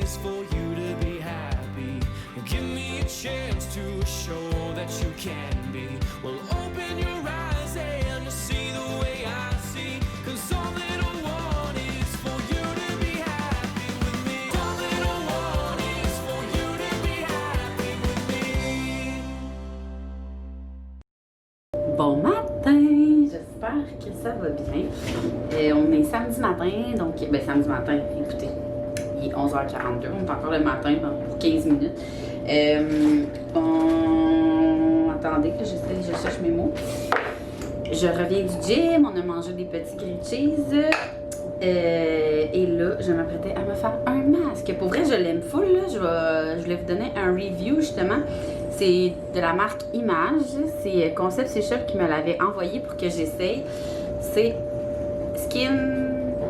is for you to be happy. Give me a chance to show that you can be. Well, open your eyes and you'll see the way I see. 'Cause all that I want is for you to be happy with me. All that I want is for you to be happy with me. Bon matin! J'espère que ça va bien. On est samedi matin, donc samedi matin, écoutez, il est 11h42, on est encore le matin pour 15 minutes. Attendez que je cherche mes mots. Je reviens du gym, on a mangé des petits grilled cheese. Et là, je m'apprêtais à me faire un masque. Pour vrai, je l'aime full, là. Je voulais vous donner un review, justement. C'est de la marque Image. C'est Concept C-Shop qui me l'avait envoyé pour que j'essaye. C'est Skin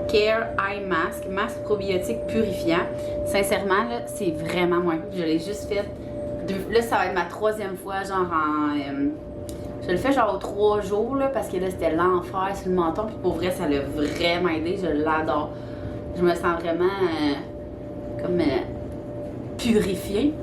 Care Eye Mask, masque probiotique purifiant. Sincèrement, là, c'est vraiment moins cool. Je l'ai juste fait. Là, ça va être ma 3e fois, genre en... je le fais genre aux 3 jours, là, parce que là, c'était l'enfer sur le menton. Puis pour vrai, ça l'a vraiment aidé. Je l'adore. Je me sens vraiment comme purifiée.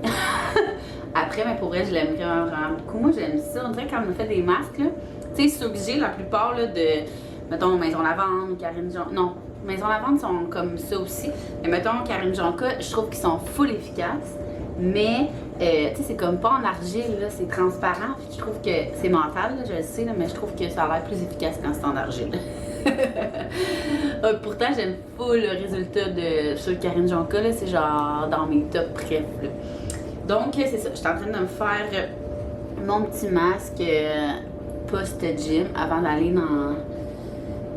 Après, mais pour vrai, je l'aime vraiment beaucoup. Moi, j'aime ça. On dirait quand on me fait des masques, là. Tu sais, ceux que j'ai, la plupart, là, de, mettons, Maison Lavande, Karine Jonca. Non, Maison Lavande sont comme ça aussi. Mais mettons, Karine Jonca, je trouve qu'ils sont full efficaces. Mais, tu sais, c'est comme pas en argile, là, c'est transparent. Puis je trouve que c'est mental, là, je le sais, là, mais je trouve que ça a l'air plus efficace quand c'est en argile. Pourtant, j'aime full le résultat de sur Karine Jonca, là, c'est genre dans mes top préf, là. Donc, c'est ça, je suis en train de me faire mon petit masque post-gym avant d'aller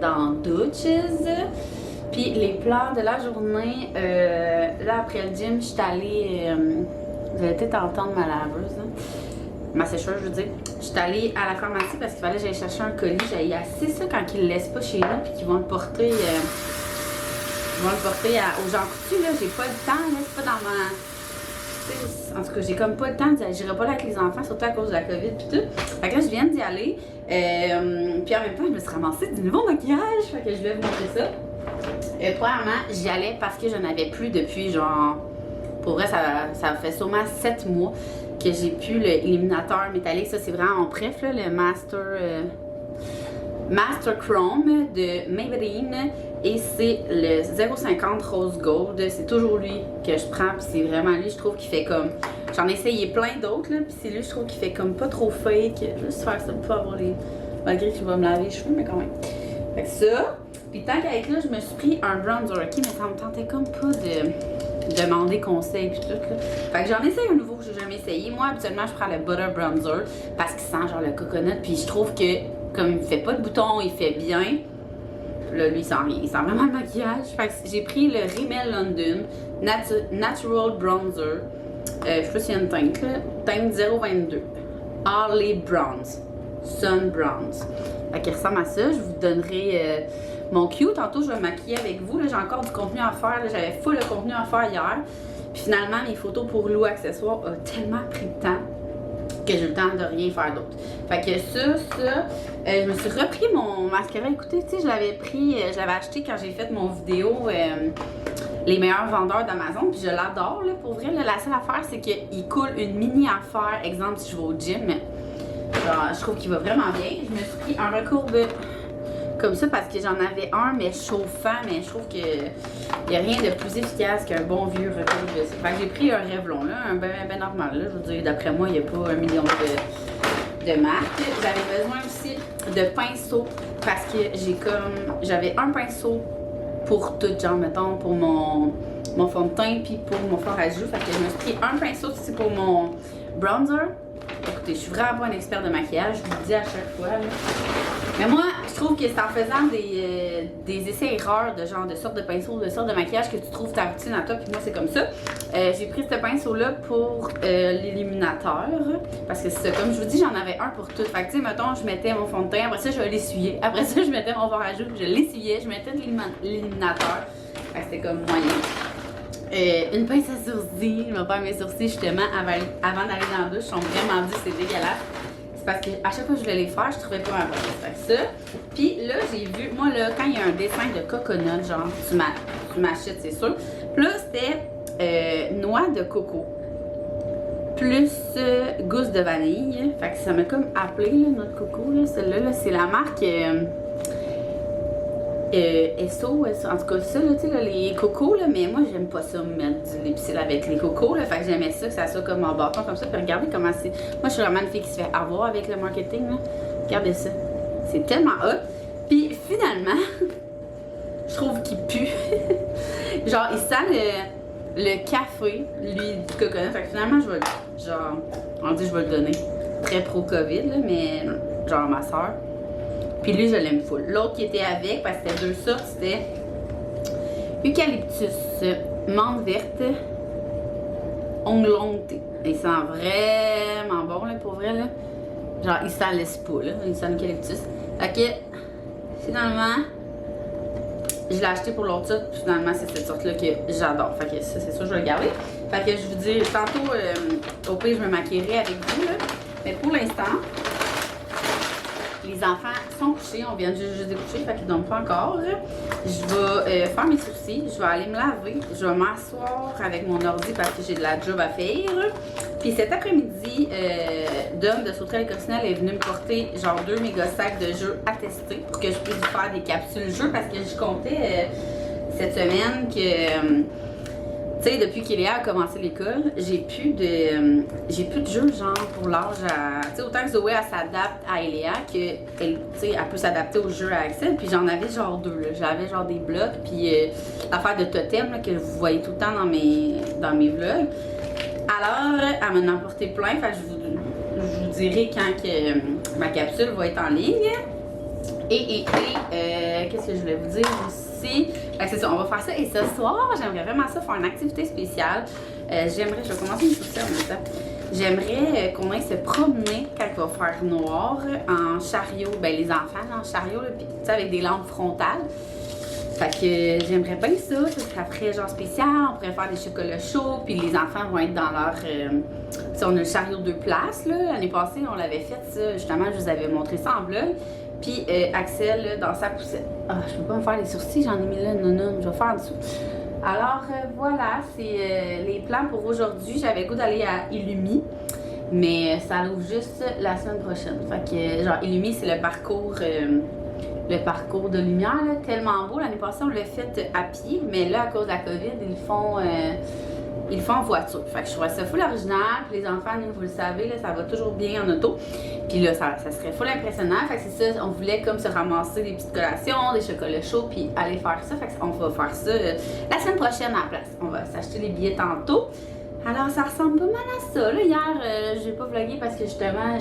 dans douches. Puis les plans de la journée, là après le gym, je suis allée, vous allez peut-être entendre ma laveuse, hein? Ma sécheuse, je veux dire. Je suis allée à la pharmacie parce qu'il fallait que j'aille chercher un colis. J'ai assez ça quand ils le laissent pas chez nous puis qu'ils vont le porter, aux gens coutus, là. J'ai pas le temps, là, c'est pas dans ma... En tout cas, j'ai comme pas le temps, j'irai pas là avec les enfants, surtout à cause de la COVID pis tout. Fait que là, je viens d'y aller. Puis en même temps, je me suis ramassée du nouveau maquillage. Fait que je vais vous montrer ça. Premièrement, j'y allais parce que je n'avais plus depuis genre... Pour vrai, ça fait sûrement 7 mois que j'ai plus l'illuminateur métallique. Ça, c'est vraiment en préf, là, le Master Chrome de Maybelline. Et c'est le 0,50 Rose Gold. C'est toujours lui que je prends. Puis c'est vraiment lui, je trouve qu'il fait comme... J'en ai essayé plein d'autres, là. Puis c'est lui, je trouve qu'il fait comme pas trop fake. Juste faire ça pour avoir les... Malgré que je vais me laver les cheveux, mais quand même. Fait que ça. Puis tant qu'avec là, je me suis pris un bronzer, ok? Mais ça me tentait comme pas de demander conseil puis tout, là. Fait que j'en essaye un nouveau que j'ai jamais essayé. Moi, habituellement, je prends le Butter Bronzer parce qu'il sent genre le coconut. Puis je trouve que, comme il fait pas de boutons, il fait bien. Là, lui, il sent rien. Il sent vraiment le maquillage. Fait que j'ai pris le Rimmel London Natural Bronzer. Je sais pas s'il y a une teinte, là. Teinte 022. Harley Bronze. Sun Bronze. Fait qu'il ressemble à ça. Je vous donnerai mon cue. Tantôt, je vais me maquiller avec vous. Là, j'ai encore du contenu à faire. J'avais full le contenu à faire hier. Puis finalement, mes photos pour Lou Accessoires ont tellement pris de temps que j'ai eu le temps de rien faire d'autre. Fait que je me suis repris mon mascara. Écoutez, tu sais, je l'avais acheté quand j'ai fait mon vidéo les meilleurs vendeurs d'Amazon, puis je l'adore, là, pour vrai. Là, la seule affaire, c'est qu'il coule une mini affaire, exemple, si je vais au gym, genre, je trouve qu'il va vraiment bien. Je me suis pris un recourbe comme ça parce que j'en avais un, mais chauffant, mais je trouve que il n'y a rien de plus efficace qu'un bon vieux recourbe. Fait que j'ai pris un Revlon, là, un ben normal, là. Je veux dire, d'après moi, il n'y a pas 1 million de marques. J'avais besoin aussi de pinceaux parce que j'avais un pinceau pour tout, genre, mettons, pour mon fond de teint puis pour mon fard à joues. Fait que je me suis pris un pinceau aussi pour mon bronzer. Écoutez, je suis vraiment pas une experte de maquillage, je vous le dis à chaque fois, là. Mais moi, je trouve que c'est en faisant des essais-erreurs de genre de sortes de pinceaux, de sortes de maquillage que tu trouves ta routine à toi, puis moi c'est comme ça. J'ai pris ce pinceau-là pour l'illuminateur, parce que c'est ça, comme je vous dis, j'en avais un pour tout. Fait que tu sais, mettons, je mettais mon fond de teint, après ça je l'essuyais, après ça je mettais mon fard à joues, je l'essuyais, je mettais de l'illuminateur. Fait que c'était comme moyen. Une pince à sourcils, je vais faire mes sourcils justement avant d'aller dans la douche, ils sont vraiment durs, c'est dégueulasse. C'est parce que à chaque fois que je voulais les faire, je trouvais pas ma place. Fait que ça. Puis là, j'ai vu, moi là, quand il y a un dessin de coconut, genre, tu m'achètes, c'est sûr. Puis là, c'était noix de coco plus gousse de vanille. Fait que ça m'a comme appelé là, notre coco. Là. Celle-là, là, c'est la marque Esso. En tout cas, ça, là, tu sais, là, les cocos, là, mais moi, j'aime pas ça, mettre du lipsil avec les cocos. Là, fait que j'aimais ça, que ça soit comme en bâton, comme ça. Puis regardez comment c'est. Moi, je suis vraiment une fille qui se fait avoir avec le marketing. Là. Regardez ça. C'est tellement hot. Puis finalement, je trouve qu'il pue. Genre, il sent le café, l'huile du coconut. Fait que finalement, je vais genre, on dit je vais le donner. Très pro-Covid, là, mais genre ma soeur. Puis lui, je l'aime full. L'autre qui était avec, parce que c'était deux sortes, c'était eucalyptus, menthe verte, oolong thé. Il sent vraiment bon, là, pour vrai, là. Genre, il sent l'espoir, là. Il sent l'eucalyptus. Fait que, finalement, je l'ai acheté pour l'autre sorte, puis finalement, c'est cette sorte-là que j'adore. Fait que ça, c'est sûr, je vais le garder. Fait que je vous dis, tantôt, au pire, je me maquillerai avec vous, là. Mais pour l'instant, les enfants sont couchés, on vient juste de coucher, fait qu'ils dorment pas encore. Je vais faire mes sourcils, je vais aller me laver, je vais m'asseoir avec mon ordi parce que j'ai de la job à faire. Puis cet après-midi, Dom de Sauterelle et Coccinelle est venu me porter genre 2 méga sacs de jeux à tester pour que je puisse faire des capsules jeux parce que je comptais cette semaine que... Tu sais, depuis qu'Eléa a commencé l'école, j'ai plus de jeux genre pour l'âge à... Tu sais, autant que Zoé, elle s'adapte à Eléa, qu'elle, tu sais, elle peut s'adapter aux jeux à Axel, puis j'en avais genre 2, là. J'avais genre des blocs, puis l'affaire de totem, là, que vous voyez tout le temps dans mes vlogs. Alors, elle m'en a apporté plein, fait que je vous dirai quand que ma capsule va être en ligne. Et qu'est-ce que je voulais vous dire aussi? C'est ça, on va faire ça. Et ce soir, j'aimerais vraiment ça faire une activité spéciale. Je vais commencer une sourcil en même temps. J'aimerais qu'on aille se promener quand il va faire noir en chariot. Ben les enfants en chariot, là, puis tu sais, avec des lampes frontales. Fait que j'aimerais bien ça serait après genre spécial, on pourrait faire des chocolats chauds, puis les enfants vont être dans leur... on a le chariot 2 places, là, l'année passée, on l'avait fait ça, justement, je vous avais montré ça en vlog. Puis Axel, là, dans sa poussette. Ah, je peux pas me faire les sourcils, j'en ai mis là, non, je vais faire en dessous. Alors, voilà, c'est les plans pour aujourd'hui. J'avais le goût d'aller à Illumi, mais ça ouvre juste la semaine prochaine. Fait que, genre, Illumi, c'est le parcours de lumière, là, tellement beau. L'année passée, on l'a fait à pied, mais là, à cause de la COVID, ils le font en voiture. Fait que je trouvais ça full original. Puis les enfants, nous, vous le savez, là, ça va toujours bien en auto. Puis là, ça serait full impressionnant. Fait que c'est ça, on voulait comme se ramasser des petites collations, des chocolats chauds, puis aller faire ça. Fait qu'on va faire ça la semaine prochaine à la place. On va s'acheter les billets tantôt. Alors, ça ressemble pas mal à ça. Là, hier, j'ai pas vlogué parce que justement,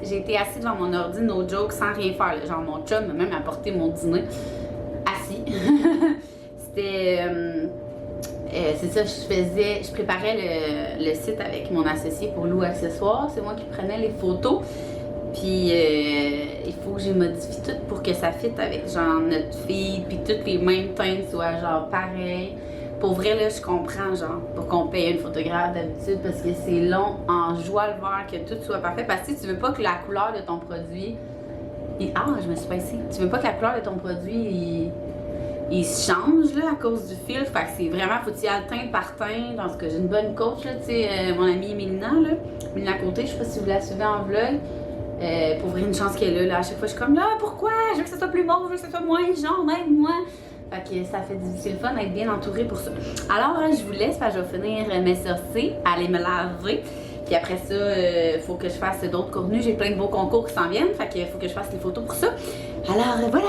j'ai été assise devant mon ordi, no joke, sans rien faire. Là. Genre, mon chum m'a même apporté mon dîner assis. C'était... c'est ça, je préparais le site avec mon associé pour Lou Accessoires. C'est moi qui prenais les photos. Puis, il faut que j'ai modifié tout pour que ça fitte avec genre notre fille, puis toutes les mêmes teintes soient genre pareilles. Pour vrai, là, je comprends, genre, pour qu'on paye une photographe d'habitude, parce que c'est long en joie le vert que tout soit parfait. Parce que tu veux pas que la couleur de ton produit... je me suis passée. Tu veux pas que la couleur de ton produit, il se change, là, à cause du fil. Fait que c'est vraiment, faut y aller teinte par teinte. Dans ce cas, j'ai une bonne coach, là, tu sais, mon amie Mélina, là. Mélina Côté, je sais pas si vous la suivez en vlog. Pour vrai, une chance qu'elle est là. À chaque fois, je suis comme, là, pourquoi? Je veux que ça soit plus beau, je veux que ça soit moins jaune, aide-moi. Fait que ça fait difficile fun d'être bien entourée pour ça. Alors, je vous laisse, je vais finir mes sorties, aller me laver. Puis après ça, faut que je fasse d'autres contenus. J'ai plein de beaux concours qui s'en viennent. Fait que faut que je fasse les photos pour ça. Alors, voilà!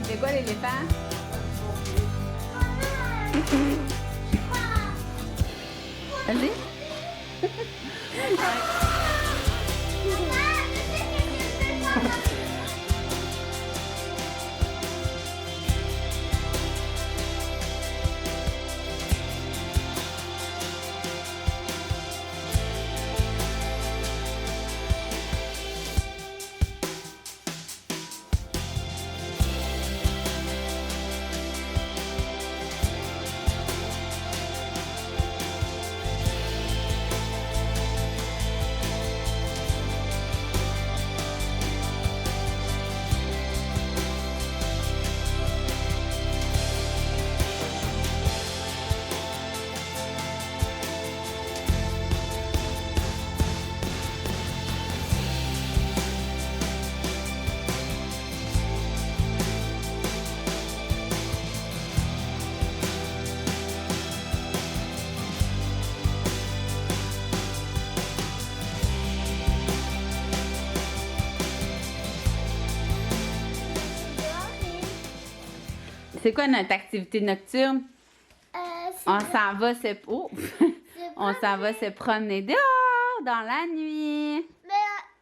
Il fait quoi l'éléphant? Vas-y. C'est quoi notre activité nocturne? On s'en va se... Oh! On s'en va se promener dehors dans la nuit. Mais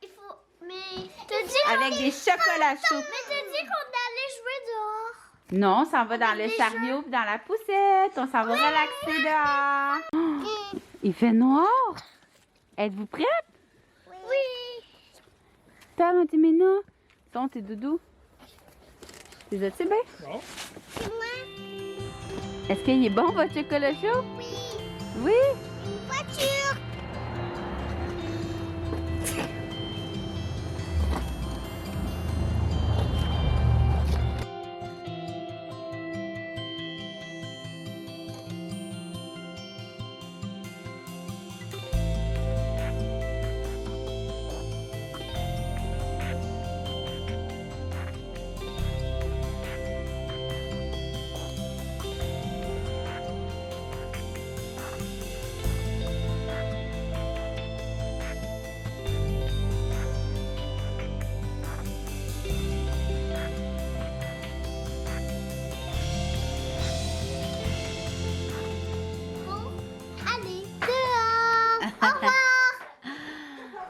il faut. Mais t'as dit Avec des chocolats chauds. Mais t'as dit qu'on allait jouer dehors. Non, on s'en va dans le chariot puis dans la poussette. On s'en va relaxer dehors. Oh, il fait noir. Êtes-vous prête? Oui. T'as mon petit Ména? Sont tes doudous? Les as-tu bien? Non. C'est moi. Est-ce qu'il est bon votre chocolat chaud? Oui. Oui? Voiture. Allez, dehors. Au revoir.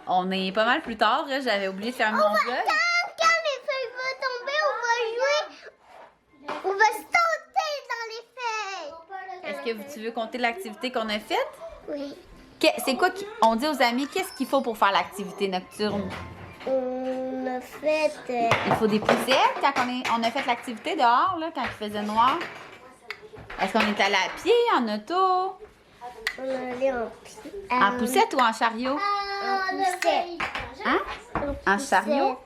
On est pas mal plus tard. Là. J'avais oublié de faire mon vlog. Quand les feuilles vont tomber, on va jouer. On va sauter dans les feuilles. Est-ce que tu veux compter l'activité qu'on a faite? Oui. C'est quoi on dit aux amis, qu'est-ce qu'il faut pour faire l'activité nocturne? On a fait. Il faut des poussettes quand on a fait l'activité dehors, là, quand il faisait noir. Est-ce qu'on est allé à pied, en auto, On est allé en pied. en poussette ou en chariot? En poussette. Hein? En chariot?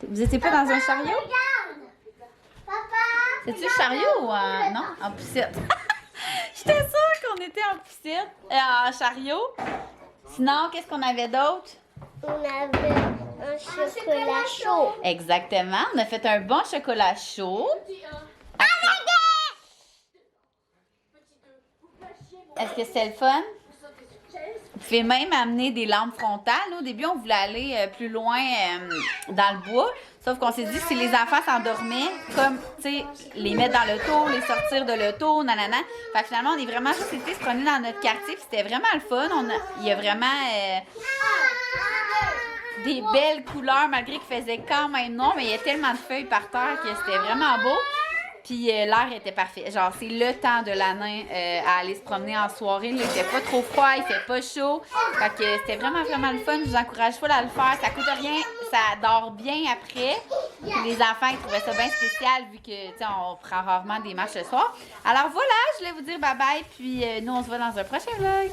Vous étiez pas dans un chariot? Regarde. Papa. C'est-tu chariot ou non? En poussette. J'étais sûre qu'on était en poussette, en chariot. Sinon, qu'est-ce qu'on avait d'autre? On avait un chocolat chaud. Exactement. On a fait un bon chocolat chaud. Est-ce que c'était le fun? Vous pouvez même amener des lampes frontales. Au début, on voulait aller plus loin dans le bois. Sauf qu'on s'est dit que si les enfants s'endormaient, comme, tu sais, les mettre dans l'auto, les sortir de l'auto, nanana. Fait que finalement, on est vraiment juste été se promener dans notre quartier. Puis c'était vraiment le fun. Il y a vraiment des belles couleurs, malgré qu'il faisait quand même noir. Mais il y a tellement de feuilles par terre que c'était vraiment beau. Puis l'air était parfait. Genre, c'est le temps de l'année à aller se promener en soirée. Là, il fait pas trop froid, il fait pas chaud. Fait que c'était vraiment, vraiment le fun. Je vous encourage full à le faire. Ça coûte rien, ça dort bien après. Puis les enfants, ils trouvaient ça bien spécial vu que, tu sais, on prend rarement des marches le soir. Alors voilà, je voulais vous dire bye bye. Puis nous, on se voit dans un prochain vlog.